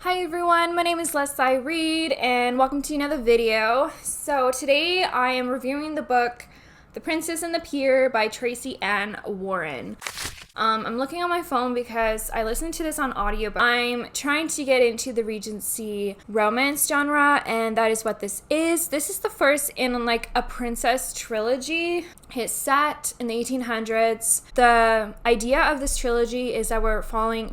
Hi everyone, my name is Leslie Reed and welcome to another video. So today I am reviewing the book The Princess and the Peer by Tracy Anne Warren. I'm looking on my phone because I listened to this on audio, but I'm trying to get into the Regency romance genre, and that is what this is. This is the first in like a princess trilogy. It's set in the 1800s. The idea of this trilogy is that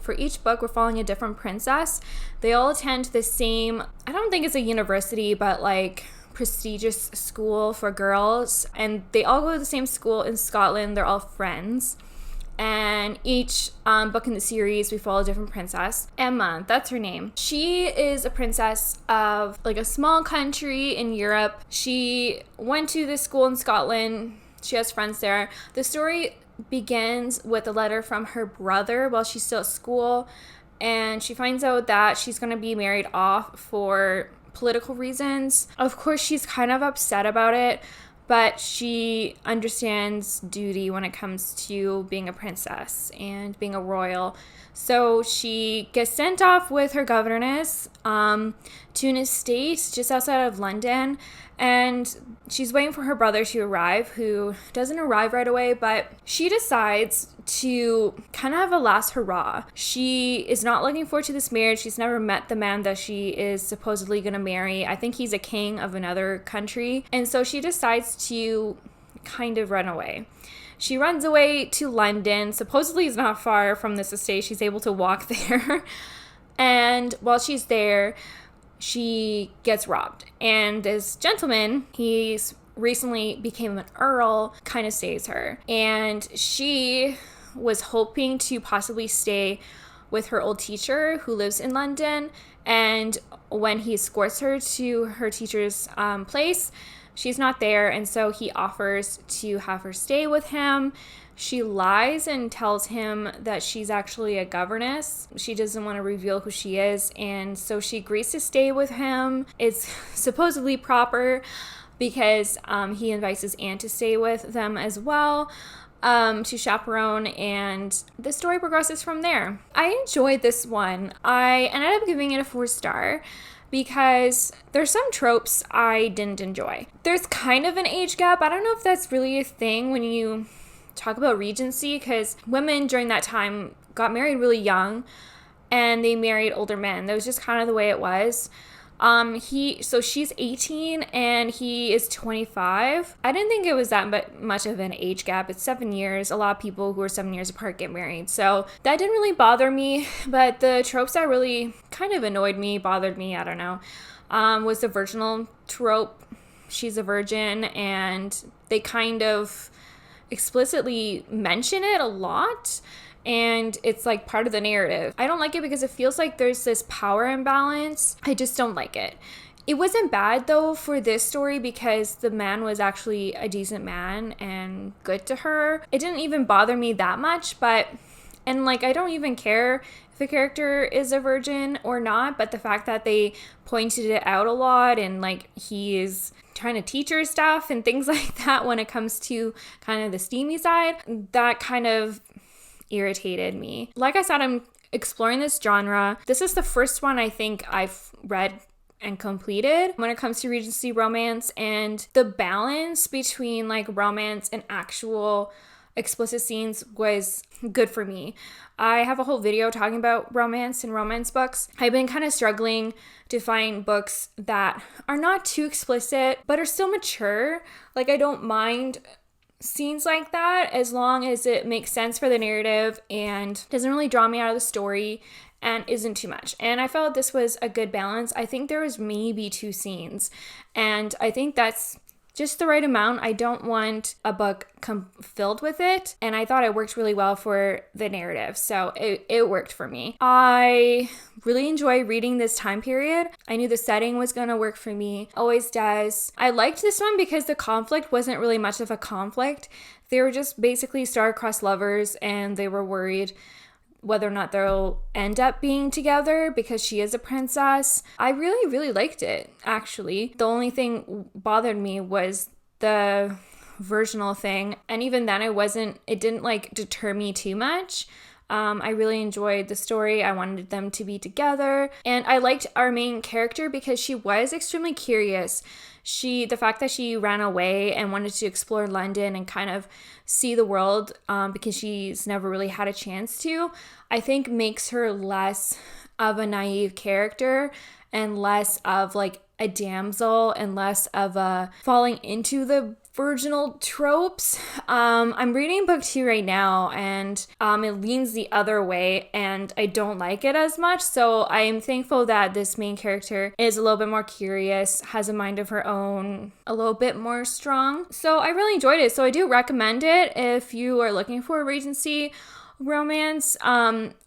for each book, we're following a different princess. They all attend the same, I don't think it's a university, but like prestigious school for girls, and they all go to the same school in Scotland. They're all friends. And each book in the series, we follow a different princess. Emma, that's her name. She is a princess of like a small country in Europe. She went to this school in Scotland. She has friends there. The story begins with a letter from her brother while she's still at school. And she finds out that she's going to be married off for political reasons. Of course, she's kind of upset about it, but she understands duty when it comes to being a princess and being a royal. So she gets sent off with her governess to an estate just outside of London. And she's waiting for her brother to arrive, who doesn't arrive right away, but she decides to kind of have a last hurrah. She is not looking forward to this marriage. She's never met the man that she is supposedly going to marry. I think he's a king of another country. And so she decides to kind of run away. She runs away to London. Supposedly it's not far from this estate. She's able to walk there. And while she's there, she gets robbed. And this gentleman, he's recently became an earl, kind of saves her. And she was hoping to possibly stay with her old teacher who lives in London. And when he escorts her to her teacher's place, she's not there. And so he offers to have her stay with him. She lies and tells him that she's actually a governess. She doesn't want to reveal who she is. And so she agrees to stay with him. It's supposedly proper because he invites his aunt to stay with them as well, to chaperone, and the story progresses from there. I enjoyed this one. I ended up giving it a 4-star because there's some tropes I didn't enjoy. There's kind of an age gap. I don't know if that's really a thing when you talk about Regency, because women during that time got married really young and they married older men. That was just kind of the way it was. So she's 18 and he is 25. I didn't think it was that much of an age gap. It's 7 years. A lot of people who are 7 years apart get married. So that didn't really bother me, but the tropes that really kind of bothered me, I don't know, was the virginal trope. She's a virgin, and they kind of explicitly mention it a lot, and it's like part of the narrative. I don't like it because it feels like there's this power imbalance. I just don't like it. It wasn't bad though for this story because the man was actually a decent man and good to her. It didn't even bother me that much, and like I don't even care if the character is a virgin or not, but the fact that they pointed it out a lot, and like he is trying to teach her stuff and things like that when it comes to kind of the steamy side, that kind of irritated me. Like I said, I'm exploring this genre. This is the first one I think I've read and completed when it comes to Regency romance, and the balance between like romance and actual explicit scenes was good for me. I have a whole video talking about romance and romance books. I've been kind of struggling to find books that are not too explicit but are still mature. Like I don't mind scenes like that as long as it makes sense for the narrative and doesn't really draw me out of the story and isn't too much. And I felt this was a good balance. I think there was maybe 2 scenes, and I think that's just the right amount. I don't want a book filled with it, and I thought it worked really well for the narrative, so it worked for me. I really enjoy reading this time period. I knew the setting was going to work for me. Always does. I liked this one because the conflict wasn't really much of a conflict. They were just basically star-crossed lovers, and they were worried whether or not they'll end up being together because she is a princess. I really, really liked it, actually. The only thing bothered me was the virginal thing. And even then it didn't like deter me too much. I really enjoyed the story. I wanted them to be together. And I liked our main character because she was extremely curious. The fact that she ran away and wanted to explore London and kind of see the world because she's never really had a chance to, I think makes her less of a naive character and less of like a damsel and less of a falling into the virginal tropes. I'm reading book 2 right now, and it leans the other way, and I don't like it as much. So I am thankful that this main character is a little bit more curious, has a mind of her own, a little bit more strong. So I really enjoyed it. So I do recommend it if you are looking for a Regency romance.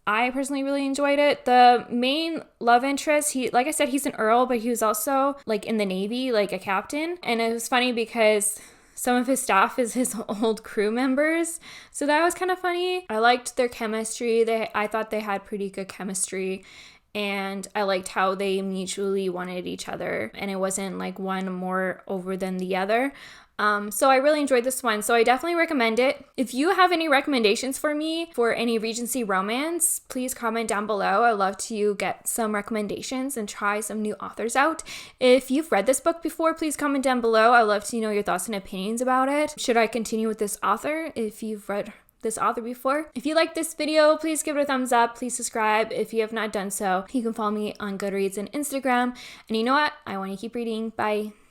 I personally really enjoyed it. The main love interest, like I said, he's an earl, but he was also like in the Navy, like a captain. And it was funny because some of his staff is his old crew members. So that was kind of funny. I liked their chemistry. I thought they had pretty good chemistry. And I liked how they mutually wanted each other. And it wasn't like one more over than the other. So I really enjoyed this one. So I definitely recommend it. If you have any recommendations for me for any Regency romance, please comment down below. I'd love to get some recommendations and try some new authors out. If you've read this book before, please comment down below. I'd love to know your thoughts and opinions about it. Should I continue with this author if you've read this author before? If you like this video, please give it a thumbs up. Please subscribe if you have not done so. You can follow me on Goodreads and Instagram. And you know what? I want to keep reading. Bye.